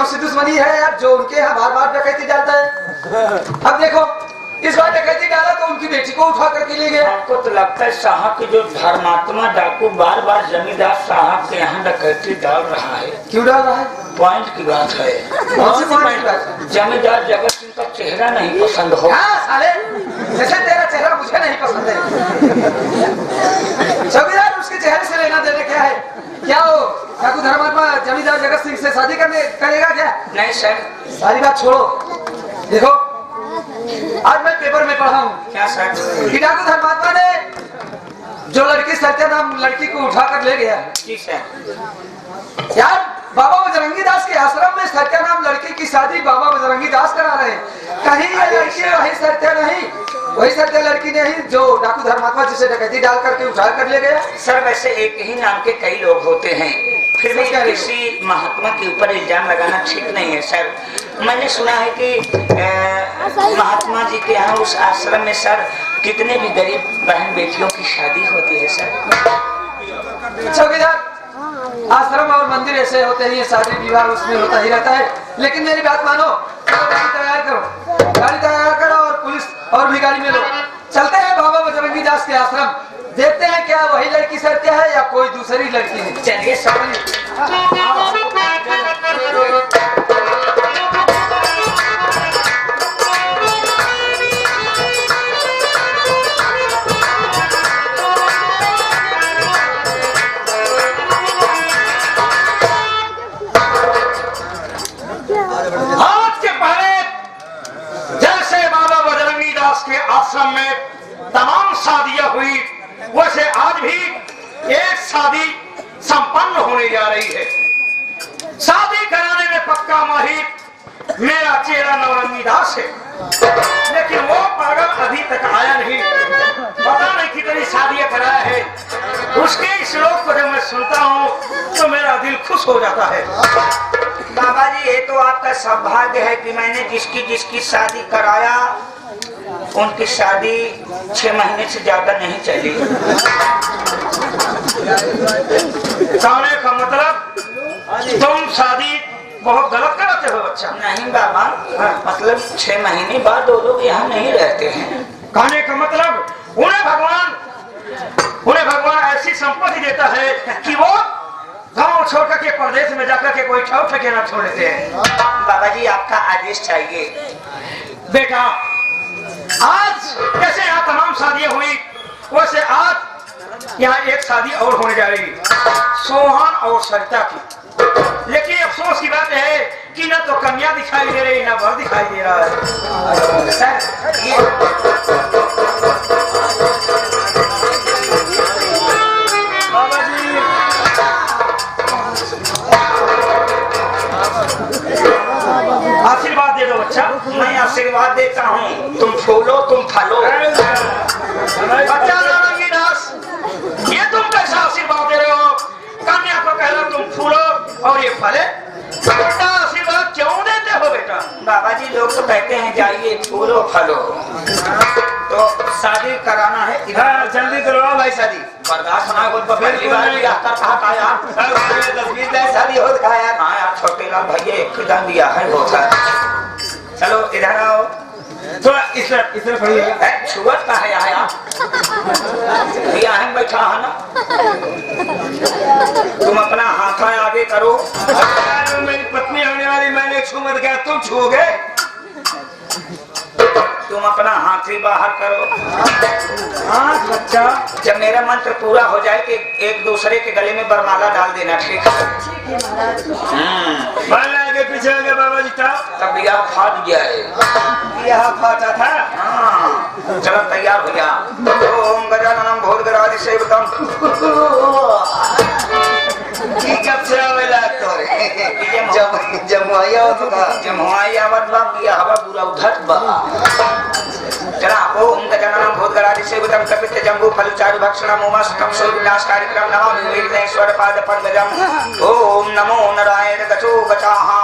कौन सी दुश्मनी है यार जो उनके यहाँ बार बार डकैती डालता है। अब देखो इस बार डकैती डाला तो उनकी बेटी को उठा करके ले गया। आपको तो लगता है साहब की जो धर्मात्मा डाकू बार बार जमींदार साहब के यहाँ डकैती डाल रहा है। क्यों डाल रहा है? पॉइंट की बात है। कौन सी पॉइंट की बात? जमींदार जगत सिंह का चेहरा नहीं पसंद हो। हाँ साले, जैसे तेरा चेहरा मुझे नहीं पसंद है। जमींदार उसके चेहरे से लेना देना क्या है? क्या हो डाकू धर्मात्मा जमींदार जगत सिंह से शादी करेगा क्या? नहीं सर। सारी बात छोड़ो। देखो आज मैं पेपर में पढ़ा हूँ क्या सर? कि डाकू धर्मात्मा ने जो लड़की सत्या नाम लड़की को उठा कर ले गया। जी सर। यार बाबा बजरंगी दास के आश्रम में सत्या नाम लड़की की शादी बाबा बजरंगी दास करा रहे हैं। कहीं ये लड़की वही सत्या नहीं, वही सत्या लड़की नहीं जो डाकू धर्मात्मा जिसे डकैती डाल करके उठा कर ले गया। सर वैसे एक ही नाम के कई लोग होते हैं, फिर भी किसी महात्मा के ऊपर इल्जाम लगाना ठीक नहीं है सर। मैंने सुना है कि महात्मा जी के यहाँ उस आश्रम में सर कितने भी गरीब बहन बेटियों की शादी होती है सर। चौकीदार आश्रम और मंदिर ऐसे होते हैं, शादी विवाह उसमें होता ही रहता है। लेकिन मेरी बात मानो, गाड़ी तैयार करो, गाड़ी तैयार करो और पुलिस और भी गाड़ी में लो। चलते हैं बाबा बजरंगी दास के आश्रम, देखते हैं क्या वही लड़की सत्या है या कोई दूसरी लड़की है। चलिए सर। के आश्रम में तमाम शादियां हुई, वैसे आज भी एक शादी संपन्न होने जा रही है। शादी कराने में पक्का माहिर मेरा चेहरा नवरंगी दास है, लेकिन वो पागल अभी तक आया नहीं। पता नहीं कितनी शादियां कराया है। उसके इस श्लोक को जब मैं सुनता हूँ तो मेरा दिल खुश हो जाता है। बाबा जी ये तो आपका सौभाग्य है कि मैंने जिसकी शादी कराया उनकी शादी 6 महीने से ज्यादा नहीं चली। कहने का मतलब तुम शादी बहुत गलत कराते हो बच्चा। नहीं बाबा, मतलब 6 महीने बाद वो लोग यहाँ नहीं रहते हैं। कहने का मतलब उन्हें भगवान ऐसी संपत्ति देता है कि वो गांव छोड़ करके प्रदेश में जाकर के कोई ठौ ठिकाना छोड़ लेते हैं। बाबा जी आपका आदेश चाहिए। बेटा आज जैसे यहाँ तमाम शादियां हुई, वैसे आज यहाँ एक शादी और होने जा रही, सोहन और सरिता की। लेकिन अफसोस की बात है कि ना तो कन्या दिखाई दे रही ना वर दिखाई दे रहा है। सर ये बाबा जी आशीर्वाद दे दो बच्चा। मैं आशीर्वाद देता हूँ, तुम फूलो तुम फलो। बच्चा नवरंगी दास, ये तुम कैसा आशीर्वाद दे रहे हो? कन्या को कह रहे हो तुम फूलो और ये फले। बेटा आशीर्वाद क्यों देते हो बेटा? बाबा जी लोग तो कहते हैं जाइए फूलो फलो। तो शादी कराना है इधर, जल्दी करवाओ भाई शादी। बर्दाश्त ना हो तो पहली बार ब्याह करता था यार। 10-20 दिन शादी हो रहा है यार। हाँ यार, छोटे लाल भैया एक दान दिया है बहुत है। चलो इधर आओ, थोड़ा इस तरफ पढ़िए। छुअत का है आया भैया है बैठा है ना। तुम अपना हाथ आगे करो। मेरी पत्नी होने वाली, मैंने छू मत गया, तुम छूओगे। तुम अपना हाथ ही बाहर करो। हाँ बच्चा, जब मेरा मंत्र पूरा हो जाए कि एक दूसरे के गले में बरमाला डाल देना, ठीक है? आगे पीछे आगे बाबा जी था, तब यह फाट जाए। यह फाटा था। हाँ चलो तैयार हो जा। ओम गजाननम भूतगणाधि सेवकम। जमुआवत बा बिया हवा पूरा उधर बा। चला ओम गजाननम भूतगणाधि सेवकम कपित जम्बू फल चारु भक्षणम उमास्तम सो विनाश कार्यक्रम नमामि विघ्नेश्वर पाद पंकजम। ओम नमो नारायण गचो गचाहा।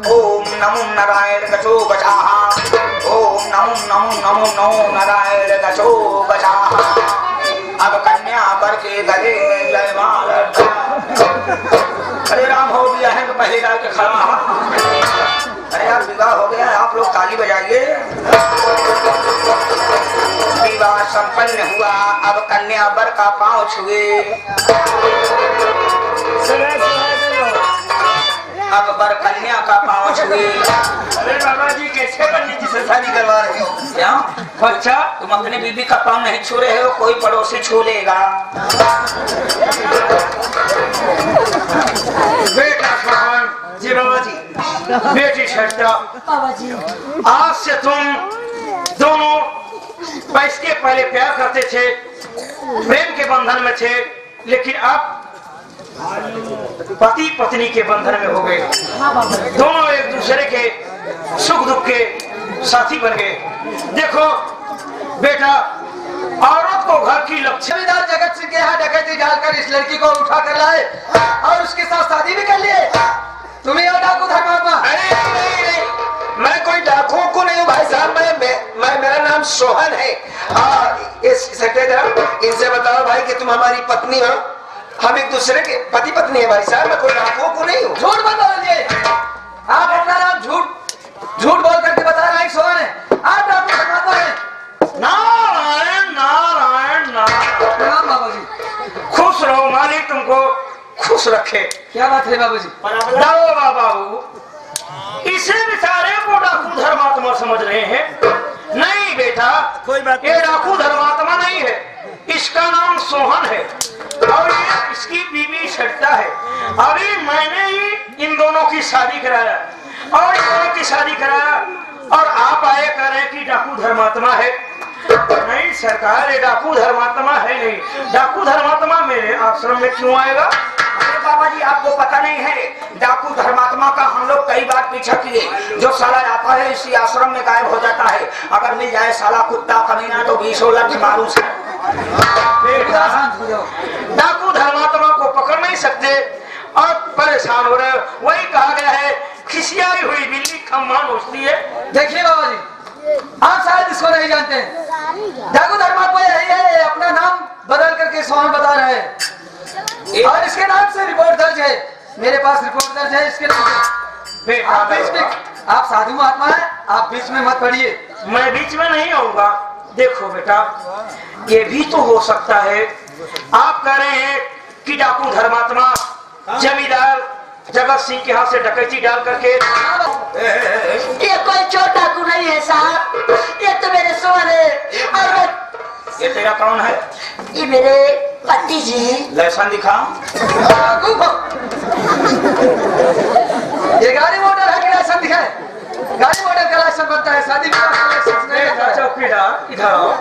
ओम नमो नारायण गचो गचाहा। ओम नमो नमो नमो नमो नारायण गचो गचाहा। अब कन्या वर के गले में जयमाला। अरे राम हो गया है तो पहले डाल के खड़ा। विवाह संपन्न हुआ। अब कन्या वर का पांव छुए। अब वर कन्या का पांव छुए। अरे बाबा जी कैसे पंडित जी से शादी करवा रहे हो? क्या अच्छा तुम अपने बीबी का पांव नहीं छू रहे हो, कोई पड़ोसी छू लेगा। बेटा सोहन जी, बाबा जी, बेटी श्रद्धा, बाबा जी आज से तुम दोनों पैसे के पहले प्यार करते थे, प्रेम के बंधन में थे, लेकिन अब पति पत्नी के बंधन में हो गए। दोनों एक दूसरे के सुख दुख के साथी बन गए। देखो बेटा, औरत को घर की लक्ष्मी जमींदार जगत सिंह के यहाँ डकैती डालकर इस लड़की को उठा कर लाए और उसके साथ शादी भी कर लिए। तुम्हें और डाकू धर्मात्मा। अरे नहीं, नहीं, मैं कोई डाकू को नहीं हूँ भाई साहब। मैं मेरा नाम सोहन है। इनसे बताओ भाई कि तुम हमारी पत्नी हो। हम एक दूसरे के पति पत्नी है भाई साहब। मैं कोई डाकू को नहीं हूँ। झूठ मत बोलिए। आप अपना नाम झूठ बोल करके बता रहे हैं सोहन है। आप डाकू धर्मात्मा है। नारायण नारायण नारायण। प्रणाम बाबू जी। खुश रहो, मालिक तुमको खुश रखे। क्या बात है बाबू जी? दाओ बाबू, इसे बेचारे को डाकू धर्मात्मा समझ रहे हैं। नहीं बेटा, कोई बात ये डाकू धर्मात्मा नहीं है, इसका नाम सोहन है और ये इसकी बीवी श्रद्धा है। अभी मैंने ही इन दोनों की शादी कराया और इन दोनों की शादी कराया और आप आए कह रहे हैं कि डाकू धर्मात्मा है। नहीं सरकार, ये डाकू धर्मात्मा है नहीं। डाकू धर्मात्मा मेरे आश्रम में क्यों आएगा? अरे बाबा जी, आपको पता नहीं है, डाकू धर्मात्मा का हम लोग कई बार पीछा किए। जो साला आता है इसी आश्रम में गायब हो जाता है। अगर मिल जाए साला कुत्ता कमीना तो 20 लाख मारूं से। बेटा, डाकू धर्मात्मा को पकड़ नहीं सकते और परेशान हो रहे हो। वही कहा गया है, खिसियाई हुई बिल्ली खम्मा नोचती है। देखिए बाबा जी, आप शायद इसको नहीं जानते हैं। डाकू धर्मात्मा यही है, अपना नाम बदल करके सोहन बता रहे हैं और इसके नाम से रिपोर्ट दर्ज है। मेरे पास रिपोर्ट दर्ज है इसके नाम से। बेटा, आप बीच में, आप साधु महात्मा हैं, आप बीच में मत पड़िए। मैं बीच में नहीं आऊंगा। देखो बेटा, ये भी तो हो सकता है आप कह रहे हैं कि डाकू धर्मात्मा जमींदार जगत सिंह के हाथ से डकैती डाल करके। ये कोई चोर डाकू नहीं है साहब, ये तो मेरे सोहन है। और ये तेरा कौन है? ये मेरे पति जी। लाइसेंस दिखा। डाकू को ये गाड़ी मोटर है कि लाइसेंस दिखाए? गाड़ी मोटर का लाइसेंस बनता है, शादी विवाह का लाइसेंस नहीं बनता है। चौकीदार इधर आओ।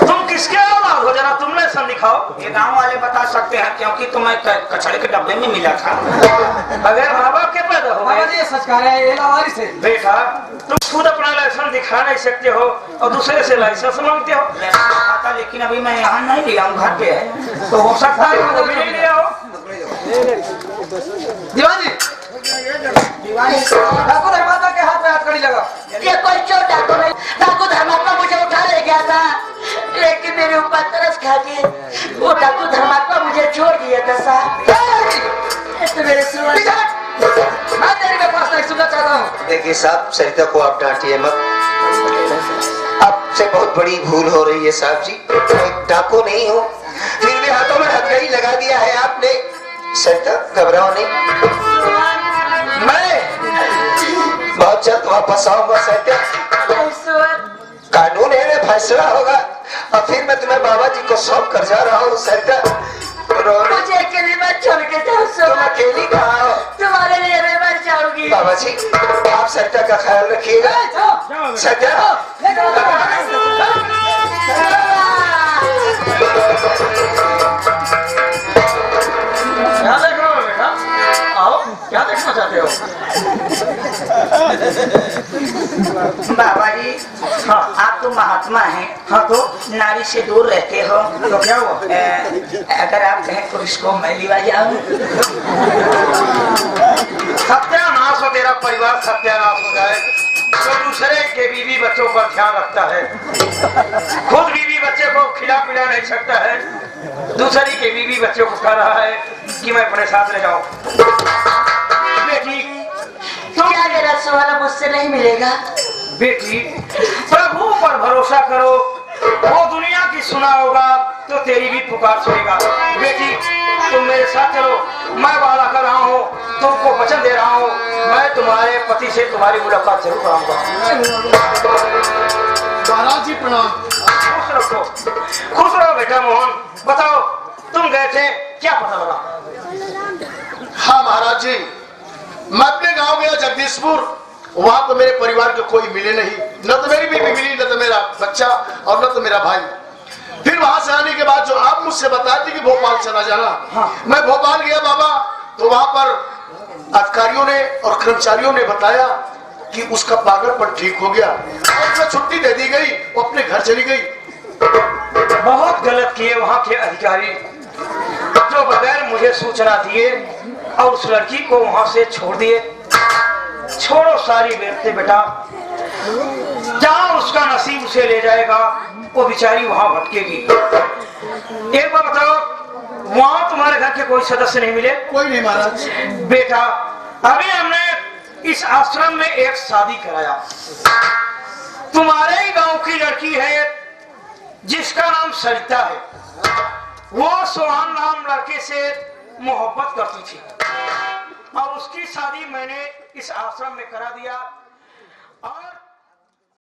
तुम किसके औलाद हो, जरा तुम लाइसेंस दिखाओ। ये गांव वाले बता सकते हैं क्योंकि तुम्हें कचड़े के डब्बे में मिला था। बगैर माँ बाप के पैदा हो बाबा गए। जी ये सच कह रहे हैं, ये लावारिस है। बेटा, तुम खुद अपना लाइसेंस दिखा नहीं सकते हो और दूसरे से लाइसेंस मांगते हो। लाइसेंस दिखाता, लेकिन अभी मैं यहाँ नहीं लिया हूँ, घर पे है। तो हो सकता है वो भी नहीं लिया हो। दीवान जी, डाकू धर्मात्मा के हाथ में हाथ कड़ी लगा। ये कोई चोर डाकू नहीं। डाकू धर्मात्मा मुझे उठा ले गया था, लेकिन मेरे ऊपर तरस खा के वो डाकू धर्मात्मा मुझे छोड़ दिया था साहब। ये तो मेरे सोहन। मैं तेरी बकवास नहीं सुनना चाहता हूँ। देखिए साहब, सरिता को आप डांटिए मत। आपसे बहुत बड़ी भूल हो रही है साहब जी। मैं डाकू नहीं हूँ, फिर भी हाथों में हथकड़ी लगा दिया है आपने। सरिता घबराओ नहीं, मैं बहुत जल्द वापस आऊंगा सरिता। कानून है, फैसला होगा और फिर मैं तुम्हें बाबा जी को सौंप कर जा रहा हूँ सरिता। मुझे अकेली मत छोड़ के जाओ तुम सोहन। अकेली कहाँ हो? तुम्हारे लिए मैं मर जाऊंगी। बाबा जी आप सरिता का ख्याल रखिएगा। सरिता क्या देख रहे हो बेटा? आओ, क्या देखना चाहते हो? बाबा जी, हाँ आप तो महात्मा हैं, हाँ, तो नारी से दूर रहते हो। तो क्या हुआ? अगर आप कहें तो इसको मैं लिवा जाऊं। सत्यानाश हो, तेरा परिवार सत्यानाश हो जाए। तो दूसरे के बीवी बच्चों पर ध्यान रखता है, खुद बीवी बच्चे को खिला पिला नहीं सकता है, दूसरी के बीवी बच्चों को कह रहा है कि मैं अपने साथ ले जाऊं। बेटी, क्या मेरा सोहन मुझसे नहीं मिलेगा? बेटी प्रभु पर भरोसा करो, वो दुनिया की सुना होगा तो तेरी भी पुकार सुनेगा। बेटी तुम मेरे साथ चलो, मैं वादा कर रहा हूँ, तुमको वचन दे रहा हूँ, मैं तुम्हारे पति से तुम्हारी मुलाकात जरूर कराऊंगा। महाराज जी प्रणाम। खुश रहो बेटा मोहन। बताओ तुम गए थे, क्या पता लगा? हाँ महाराज जी, मैं अपने गांव गया जगदीशपुर, वहां तो मेरे परिवार के कोई मिले नहीं, न तो मेरी बीवी मिली, न तो मेरा बच्चा और न तो मेरा भाई। फिर वहां से आने के बाद जो आप मुझसे बताए थे कि भोपाल चला जाना, मैं भोपाल गया बाबा, तो वहां पर अधिकारियों ने और कर्मचारियों ने बताया कि उसका पागलपन ठीक हो गया और उसको छुट्टी दे दी गई, वो अपने घर चली गई। बहुत गलत किए वहां के अधिकारी, जो बगैर मुझे सूचना दिए और उस लड़की को वहां से छोड़ दिए। छोड़ो सारी व्यक्ति बेटा, जहां उसका नसीब उसे ले जाएगा, वो बेचारी वहां भटकेगी। एक बार बताओ, वहां तुम्हारे घर के कोई सदस्य नहीं मिले? कोई नहीं महाराज। बेटा अभी हमने इस आश्रम में एक शादी कराया, तुम्हारे ही गांव की लड़की है जिसका नाम सरिता है। वो सोहान नाम लड़के से मोहब्बत करती थी और उसकी शादी मैंने इस आश्रम में करा दिया। और